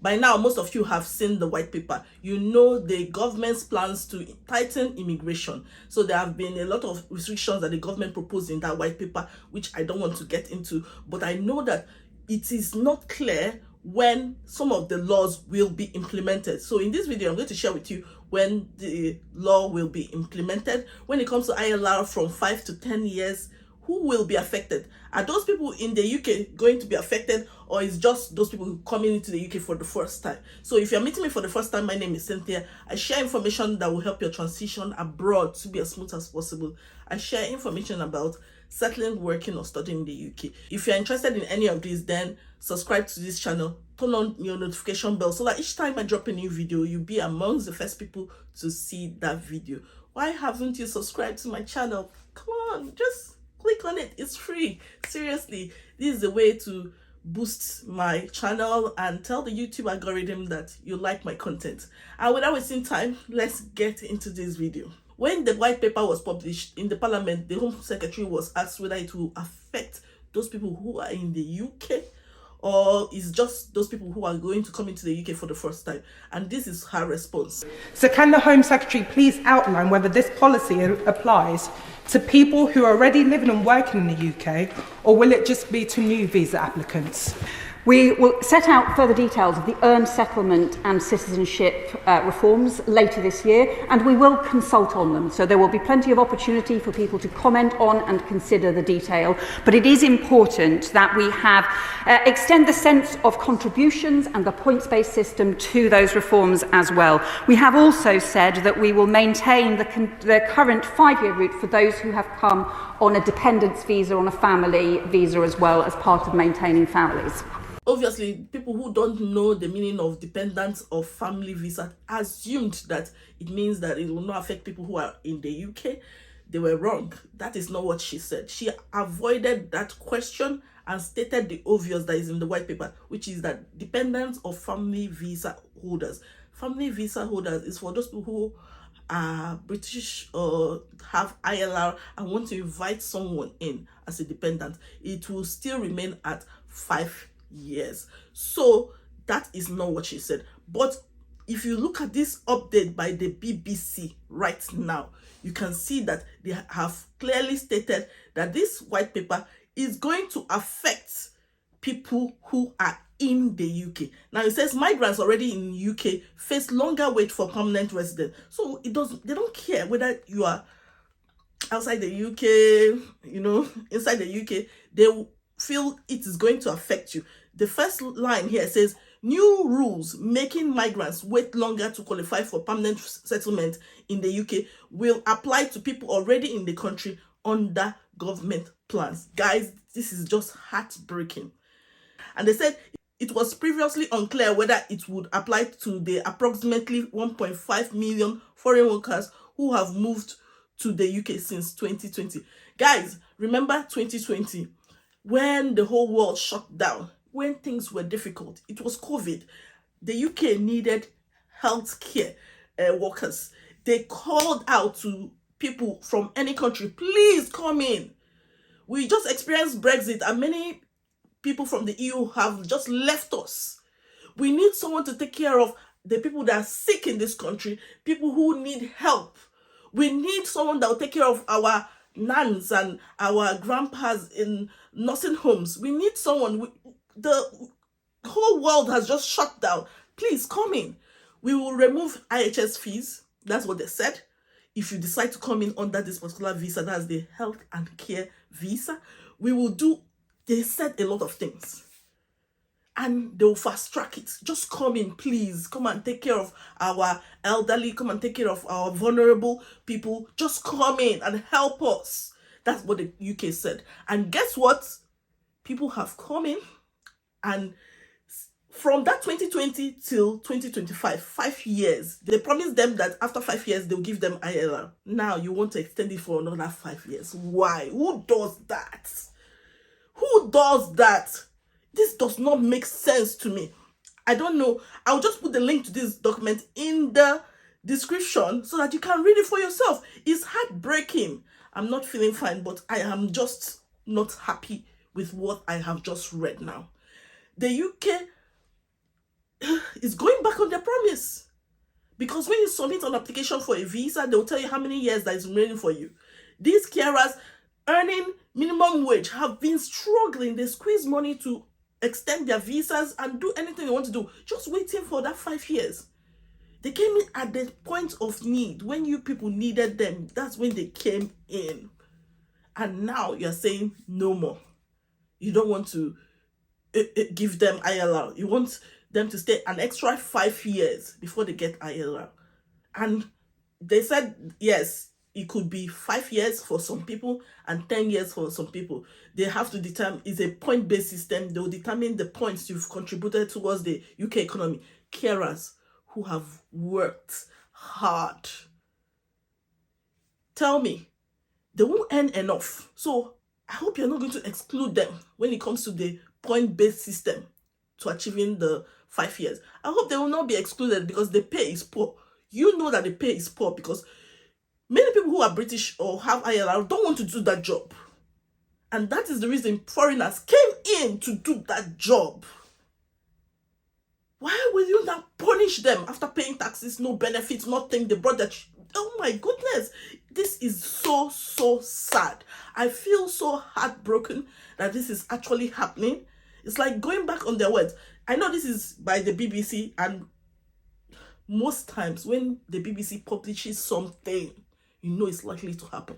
By now, most of you have seen the white paper. You know the government's plans to tighten immigration. So there have been a lot of restrictions that the government proposed in that white paper, which I don't want to get into. But I know that it is not clear when some of the laws will be implemented. So in this video, I'm going to share with you when the law will be implemented. When it comes to ILR from 5 to 10 years, who will be affected? Are those people in the UK going to be affected, or is just those people coming into the UK for the first time? So if you're meeting me for the first time, my name is Cynthia. I share information that will help your transition abroad to be as smooth as possible. I share information about settling, working, or studying in the UK. If you're interested in any of these, then subscribe to this channel, turn on your notification bell so that each time I drop a new video, you'll be amongst the first people to see that video. Why haven't you subscribed to my channel? Come on, just click on it. It's free. Seriously, this is the way to boost my channel and tell the YouTube algorithm that you like my content. And without wasting time, let's get into this video. When the white paper was published in the parliament, the Home Secretary was asked whether it will affect those people who are in the UK, or is just those people who are going to come into the UK for the first time. And this is her response. So can the Home Secretary please outline whether this policy applies to people who are already living and working in the UK, or will it just be to new visa applicants? We will set out further details of the earned settlement and citizenship reforms later this year, and we will consult on them. So there will be plenty of opportunity for people to comment on and consider the detail. But it is important that we have extend the sense of contributions and the points-based system to those reforms as well. We have also said that we will maintain the current 5-year route for those who have come on a dependence visa, on a family visa as well, as part of maintaining families. Obviously, people who don't know the meaning of dependent or family visa assumed that it means that it will not affect people who are in the UK. They were wrong. That is not what she said. She avoided that question and stated the obvious that is in the white paper, which is that dependents or family visa holders. Family visa holders is for those people who are British or have ILR and want to invite someone in as a dependent. It will still remain at 5 years. So that is not what she said. But if you look at this update by the BBC right now, you can see that they have clearly stated that this white paper is going to affect people who are in the UK. Now it says migrants already in the UK face longer wait for permanent residence. So they don't care whether you are outside the UK, inside the UK, they feel it is going to affect you. The first line here says, new rules making migrants wait longer to qualify for permanent settlement in the UK will apply to people already in the country under government plans. Guys, this is just heartbreaking. And they said it was previously unclear whether it would apply to the approximately 1.5 million foreign workers who have moved to the UK since 2020. Guys, remember 2020 when the whole world shut down? When things were difficult, it was COVID. The UK needed healthcare workers. They called out to people from any country, please come in. We just experienced Brexit and many people from the EU have just left us. We need someone to take care of the people that are sick in this country, people who need help. We need someone that will take care of our nans and our grandpas in nursing homes. We need someone. The whole world has just shut down. Please come in. We will remove IHS fees. That's what they said. If you decide to come in under this particular visa, that's the health and care visa, we will do, they said a lot of things. And they'll fast track it. Just come in, please. Come and take care of our elderly. Come and take care of our vulnerable people. Just come in and help us. That's what the UK said. And guess what? People have come in. And from that 2020 till 2025, 5 years, they promised them that after 5 years, they'll give them ILR. Now you want to extend it for another 5 years. Why? Who does that? Who does that? This does not make sense to me. I don't know. I'll just put the link to this document in the description so that you can read it for yourself. It's heartbreaking. I'm not feeling fine, but I am just not happy with what I have just read now. The UK is going back on their promise. Because when you submit an application for a visa, they'll tell you how many years that is remaining for you. These carers earning minimum wage have been struggling. They squeeze money to extend their visas and do anything they want to do, just waiting for that 5 years. They came in at the point of need. When you people needed them, that's when they came in. And now you're saying no more. You don't want to give them ILR. You want them to stay an extra 5 years before they get ILR. And they said, yes, it could be 5 years for some people and 10 years for some people. They have to determine, it's a point-based system. They'll determine the points you've contributed towards the UK economy. Carers who have worked hard. Tell me, they won't earn enough. So I hope you're not going to exclude them when it comes to the point-based system to achieving the 5 years. I hope they will not be excluded because the pay is poor. You know that the pay is poor because many people who are British or have ILR don't want to do that job. And that is the reason foreigners came in to do that job. Why will you now punish them after paying taxes, no benefits, nothing? They brought that. Oh my goodness. This is so, so sad. I feel so heartbroken that this is actually happening. It's like going back on their words. I know this is by the BBC, and most times when the BBC publishes something, you know it's likely to happen.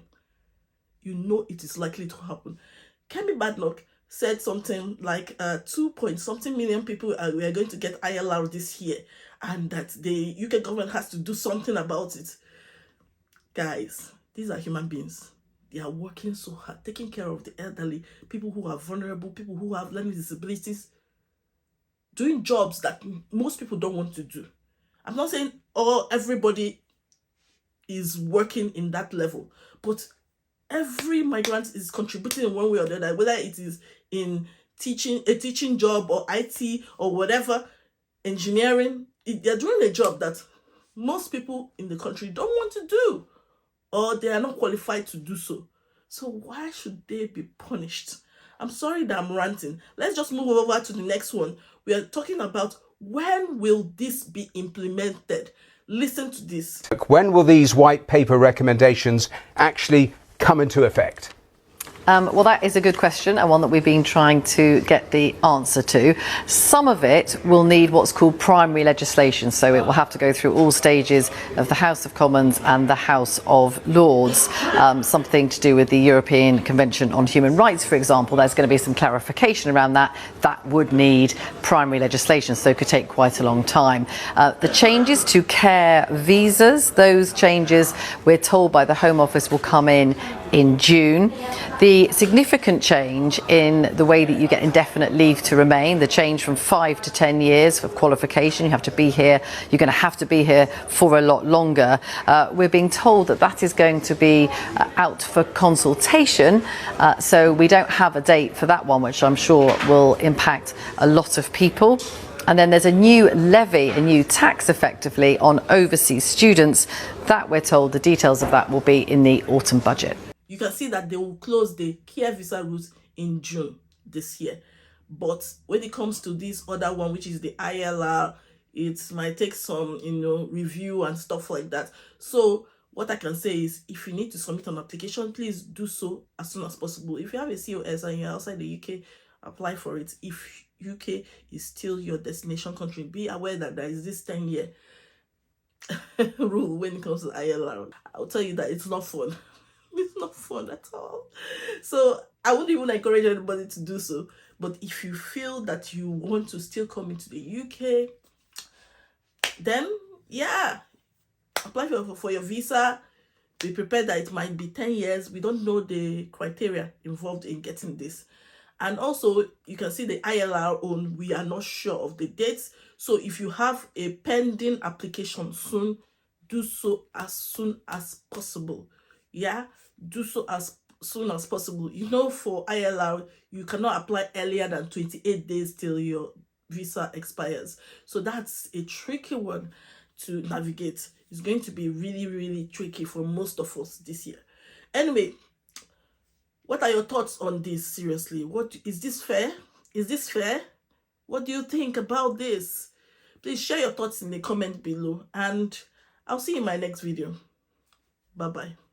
You know it is likely to happen. Kemi Badnoch said something like 2-point-something million people we are going to get ILR this year, and that the UK government has to do something about it. Guys, these are human beings. They are working so hard, taking care of the elderly, people who are vulnerable, people who have learning disabilities, doing jobs that most people don't want to do. I'm not saying everybody is working in that level, but every migrant is contributing in one way or the other, whether it is in a teaching job or IT or whatever, engineering. They're doing a job that most people in the country don't want to do, or they are not qualified to do so. So why should they be punished? I'm sorry that I'm ranting. Let's just move over to the next one. We are talking about when will this be implemented? Listen to this. When will these white paper recommendations actually come into effect? Well, that is a good question, and one that we've been trying to get the answer to. Some of it will need what's called primary legislation, so it will have to go through all stages of the House of Commons and the House of Lords. Something to do with the European Convention on Human Rights, for example. There's going to be some clarification around that. That would need primary legislation, so it could take quite a long time. The changes to care visas, those changes, we're told by the Home Office, will come in June. The significant change in the way that you get indefinite leave to remain, the change from 5 to 10 years of qualification, you have to be here, you're going to have to be here for a lot longer. We're being told that that is going to be out for consultation, so we don't have a date for that one, which I'm sure will impact a lot of people. And then there's a new levy, a new tax effectively on overseas students. That we're told the details of that will be in the autumn budget. You can see that they will close the care visa route in June this year. But when it comes to this other one, which is the ILR, it might take some, review and stuff like that. So what I can say is, if you need to submit an application, please do so as soon as possible. If you have a COS and you're outside the UK, apply for it. If UK is still your destination country, be aware that there is this 10-year rule when it comes to ILR. I'll tell you that it's not fun. It's not fun at all. So I wouldn't even encourage anybody to do so. But if you feel that you want to still come into the UK, then yeah, apply for your visa. Be prepared that it might be 10 years. We don't know the criteria involved in getting this. And also, you can see the ILR on, we are not sure of the dates. So if you have a pending application soon, do so as soon as possible. Yeah, do so as soon as possible. For ILR, you cannot apply earlier than 28 days till your visa expires. So that's a tricky one to navigate. It's going to be really, really tricky for most of us this year. Anyway, what are your thoughts on this? Seriously, is this fair? Is this fair? What do you think about this? Please share your thoughts in the comment below, and I'll see you in my next video. Bye bye.